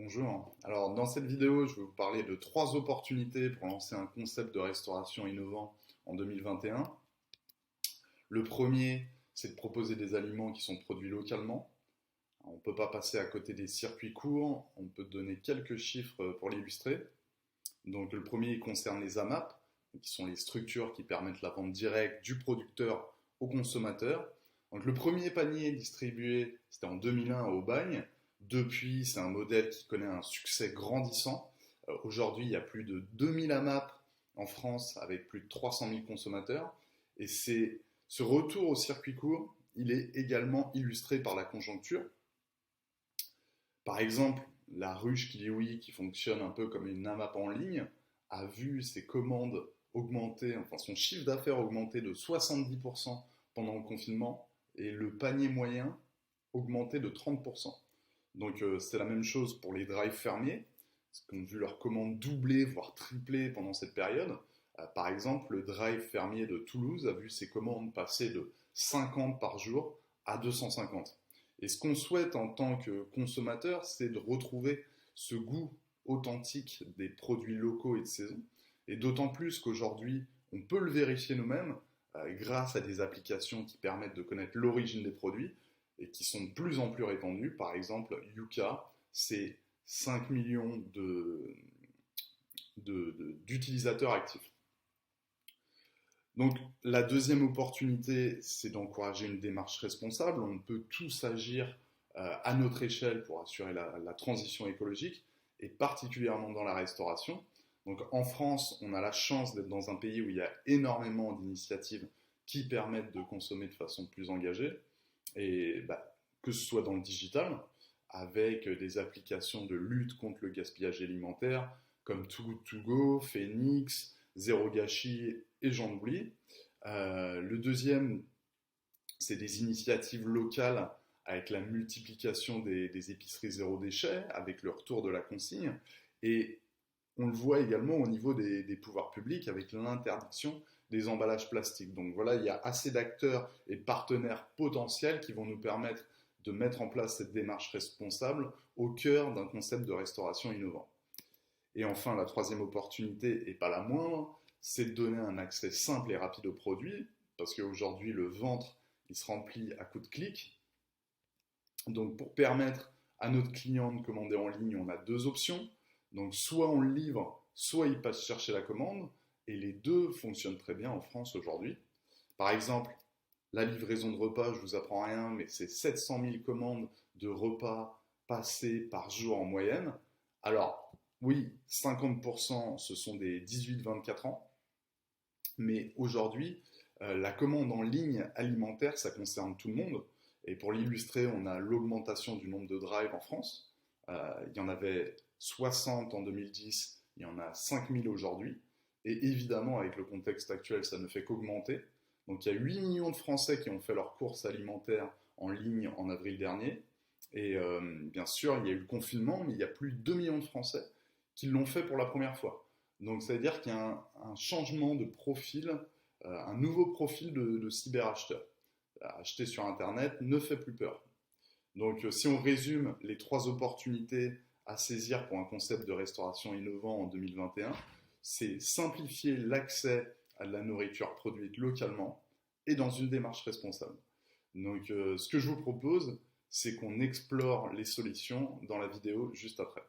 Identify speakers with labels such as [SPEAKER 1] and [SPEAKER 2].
[SPEAKER 1] Bonjour. Alors, dans cette vidéo, je vais vous parler de trois opportunités pour lancer un concept de restauration innovant en 2021. Le premier, c'est de proposer des aliments qui sont produits localement. On ne peut pas passer à côté des circuits courts. On peut donner quelques chiffres pour l'illustrer. Donc, le premier concerne les AMAP, qui sont les structures qui permettent la vente directe du producteur au consommateur. Donc, le premier panier distribué, c'était en 2001 au Bagne. Depuis, c'est un modèle qui connaît un succès grandissant. Aujourd'hui, il y a plus de 2000 AMAP en France avec plus de 300 000 consommateurs. Et ce retour au circuit court, il est également illustré par la conjoncture. Par exemple, la ruche Kiliwi, qui fonctionne un peu comme une AMAP en ligne, a vu ses commandes augmenter, enfin son chiffre d'affaires augmenter de 70% pendant le confinement et le panier moyen augmenter de 30%. Donc c'est la même chose pour les drives fermiers, qui ont vu leurs commandes doubler, voire tripler pendant cette période. Par exemple, le drive fermier de Toulouse a vu ses commandes passer de 50 par jour à 250. Et ce qu'on souhaite en tant que consommateur, c'est de retrouver ce goût authentique des produits locaux et de saison. Et d'autant plus qu'aujourd'hui, on peut le vérifier nous-mêmes grâce à des applications qui permettent de connaître l'origine des produits et qui sont de plus en plus répandues. Par exemple, Yuka, c'est 5 millions d'utilisateurs actifs. Donc la deuxième opportunité, c'est d'encourager une démarche responsable. On peut tous agir à notre échelle pour assurer la transition écologique, et particulièrement dans la restauration. Donc en France, on a la chance d'être dans un pays où il y a énormément d'initiatives qui permettent de consommer de façon plus engagée, et que ce soit dans le digital, avec des applications de lutte contre le gaspillage alimentaire, comme Too Good To Go, Phoenix, Zéro Gâchis et j'en oublie. Le deuxième, c'est des initiatives locales avec la multiplication des épiceries zéro déchet, avec le retour de la consigne. Et on le voit également au niveau des pouvoirs publics avec l'interdiction des emballages plastiques. Donc voilà, il y a assez d'acteurs et partenaires potentiels qui vont nous permettre de mettre en place cette démarche responsable au cœur d'un concept de restauration innovant. Et enfin, la troisième opportunité, et pas la moindre, c'est de donner un accès simple et rapide aux produits, parce qu'aujourd'hui, le ventre, il se remplit à coups de clic. Donc, pour permettre à notre client de commander en ligne, on a deux options. Donc, soit on le livre, soit il passe chercher la commande, et les deux fonctionnent très bien en France aujourd'hui. Par exemple, la livraison de repas, je ne vous apprends rien, mais c'est 700 000 commandes de repas passés par jour en moyenne. Alors, oui, 50% ce sont des 18-24 ans, mais aujourd'hui, la commande en ligne alimentaire, ça concerne tout le monde. Et pour l'illustrer, on a l'augmentation du nombre de drives en France. Il y en avait 60 en 2010, il y en a 5000 aujourd'hui. Et évidemment, avec le contexte actuel, ça ne fait qu'augmenter. Donc il y a 8 millions de Français qui ont fait leurs courses alimentaires en ligne en avril dernier. Et bien sûr, il y a eu le confinement, mais il y a plus de 2 millions de Français qui l'ont fait pour la première fois. Donc ça veut dire qu'il y a un changement de profil, un nouveau profil de cyberacheteur. Acheter sur Internet ne fait plus peur. Donc si on résume les trois opportunités à saisir pour un concept de restauration innovant en 2021, c'est simplifier l'accès à de la nourriture produite localement et dans une démarche responsable. Donc ce que je vous propose, c'est qu'on explore les solutions dans la vidéo juste après.